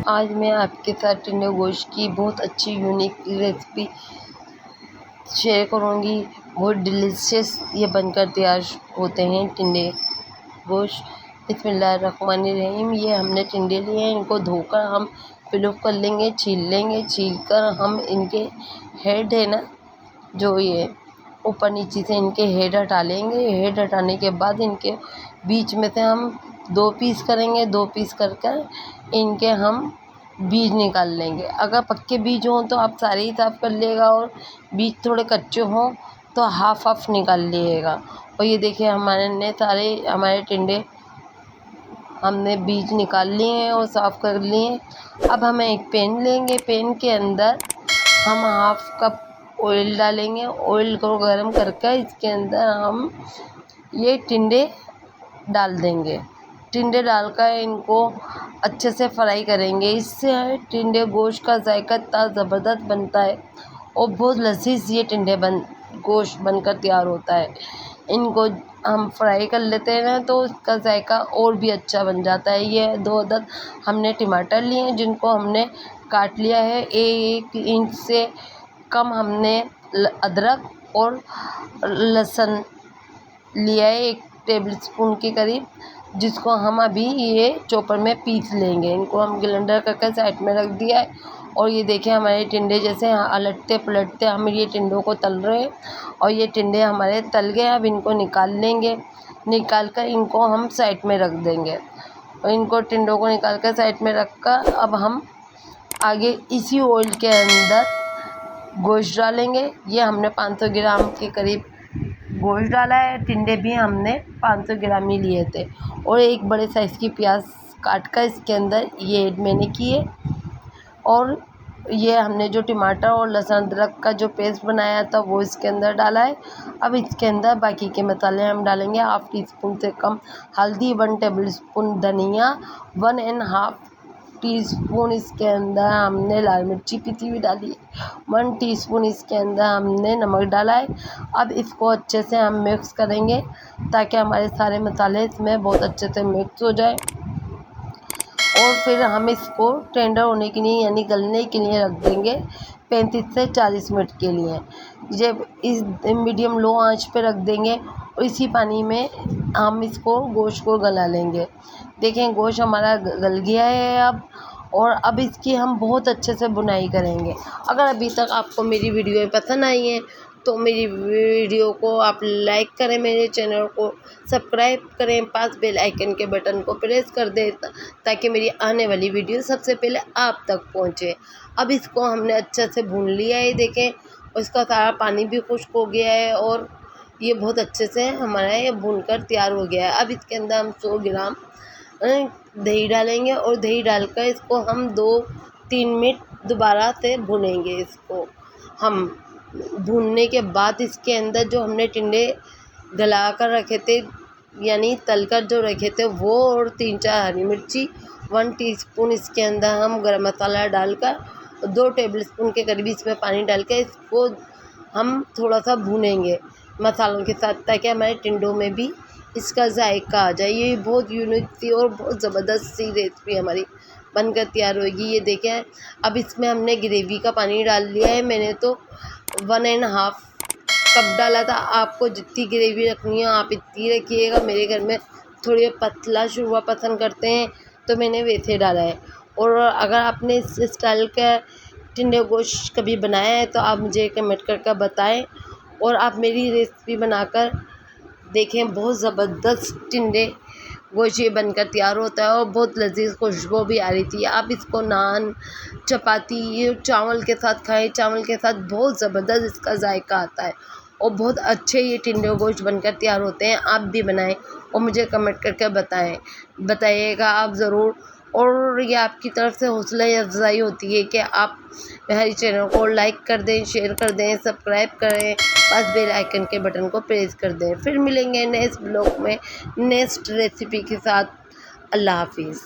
आज मैं आपके साथ टिंडे गोश्त की बहुत अच्छी यूनिक रेसिपी शेयर करूंगी। बहुत डिलीशियस ये बनकर तैयार होते हैं टिंडे गोश्त। बिस्मिल्लाहिर्रहमानिर्रहीम। ये हमने टिंडे लिए हैं, इनको धोकर हम प्लुक कर लेंगे, छील लेंगे। छील कर हम इनके हेड है ना, जो ये ऊपर नीचे से इनके हेड हटा लेंगे। हेड हटाने के बाद इनके बीच में से हम 2 पीस करेंगे। 2 पीस कर कर इनके हम बीज निकाल लेंगे। अगर पक्के बीज हों तो आप सारे ही साफ़ कर लिएगा, और बीज थोड़े कच्चे हों तो हाफ हाफ निकाल लिएगा। और ये देखिए हमारे टिंडे हमने बीज निकाल लिए हैं और साफ़ कर लिए हैं। अब हम एक पैन लेंगे। पैन के अंदर हम हाफ कप ऑयल डालेंगे। ऑयल को गर्म करके इसके अंदर हम ये टिंडे डाल देंगे। टिंडे डालकर इनको अच्छे से फ्राई करेंगे। इससे टिंडे गोश्त का जायका इतना ज़बरदस्त बनता है और बहुत लजीज ये गोश्त बनकर तैयार होता है। इनको हम फ्राई कर लेते हैं ना, तो इसका जायका और भी अच्छा बन जाता है। ये 2 अदद हमने टमाटर लिए हैं, जिनको हमने काट लिया है। 1 इंच से कम हमने अदरक और लहसुन लिया है, 1 टेबल स्पून के करीब, जिसको हम अभी ये चॉपर में पीस लेंगे। इनको हम ग्राइंडर करके साइड में रख दिया है। और ये देखिए हमारे टिंडे जैसे अलटते पलटते हम ये टिंडों को तल रहे हैं, और ये टिंडे हमारे तल गए। अब इनको निकाल लेंगे। निकाल कर इनको हम साइड में रख देंगे। और इनको टिंडों को निकाल कर साइड में रख कर अब हम आगे इसी ऑयल के अंदर गोश्त डालेंगे। ये हमने 500 ग्राम के करीब गोश्त डाला है। टिंडे भी हमने 500 ग्राम ही लिए थे, और 1 बड़े साइज़ की प्याज काट कर इसके अंदर ये ऐड मैंने किए। और ये हमने जो टमाटर और लहसुन अदरक का जो पेस्ट बनाया था वो इसके अंदर डाला है। अब इसके अंदर बाकी के मसाले हम डालेंगे। हाफ टी स्पून से कम हल्दी, 1 टेबल स्पून धनिया, 1½ टीस्पून इसके अंदर हमने लाल मिर्ची पिसी हुई डाली है। 1 टीस्पून इसके अंदर हमने नमक डाला है। अब इसको अच्छे से हम मिक्स करेंगे, ताकि हमारे सारे मसाले इसमें बहुत अच्छे से मिक्स हो जाए। और फिर हम इसको टेंडर होने के लिए यानी गलने के लिए रख देंगे 35 से 40 मिनट के लिए। जब इस मीडियम लो आंच पे रख देंगे, और इसी पानी में हम इसको गोश्त को गला लेंगे। देखें गोश्त हमारा गल गया है अब। और अब इसकी हम बहुत अच्छे से बुनाई करेंगे। अगर अभी तक आपको मेरी वीडियो पसंद आई है तो मेरी वीडियो को आप लाइक करें, मेरे चैनल को सब्सक्राइब करें, पास बेल आइकन के बटन को प्रेस कर दें, ताकि मेरी आने वाली वीडियो सबसे पहले आप तक पहुंचे। अब इसको हमने अच्छे से भून लिया है। देखें उसका सारा पानी भी खुश्क हो गया है, और ये बहुत अच्छे से हमारा ये भूनकर तैयार हो गया है। अब इसके अंदर हम 100 ग्राम दही डालेंगे, और दही डालकर इसको हम 2-3 मिनट दोबारा से भूनेंगे। इसको हम भूनने के बाद इसके अंदर जो हमने टिंडे गला कर रखे थे यानी तलकर जो रखे थे वो, और 3-4 हरी मिर्ची, 1 टीस्पून इसके अंदर हम गरम मसाला डालकर 2 टेबल स्पून के करीब इसमें पानी डाल के इसको हम थोड़ा सा भूनेंगे मसालों के साथ, ताकि हमारे टिंडों में भी इसका जायका आ जाए। ये बहुत यूनिक सी और बहुत ज़बरदस्त सी रेसिपी हमारी बनकर तैयार होगी। ये देखें अब इसमें हमने ग्रेवी का पानी डाल लिया है। मैंने तो 1½ कप डाला था। आपको जितनी ग्रेवी रखनी है आप इतनी रखिएगा। मेरे घर में थोड़ी पतला शोरबा पसंद करते हैं, तो मैंने वैसे डाला है। और अगर आपने इस स्टाइल का टिंडे गोश्त कभी बनाया है तो आप मुझे कमेंट करके बताएं, और आप मेरी रेसिपी बनाकर देखें। बहुत ज़बरदस्त टिंडे गोश्त ये बनकर तैयार होता है, और बहुत लजीज खुशबू भी आ रही थी। आप इसको नान, चपाती, चावल के साथ खाएं। चावल के साथ बहुत ज़बरदस्त इसका जायका आता है, और बहुत अच्छे ये टिंडे गोश्त बनकर तैयार होते हैं। आप भी बनाएं और मुझे कमेंट करके बताइएगा आप ज़रूर। और ये आपकी तरफ से हौसला अफजाई होती है कि आप मेरे चैनल को लाइक कर दें, शेयर कर दें, सब्सक्राइब करें, पास बेल आइकन के बटन को प्रेस कर दें। फिर मिलेंगे नेक्स्ट ब्लॉग में नेक्स्ट रेसिपी के साथ। अल्लाह हाफिज़।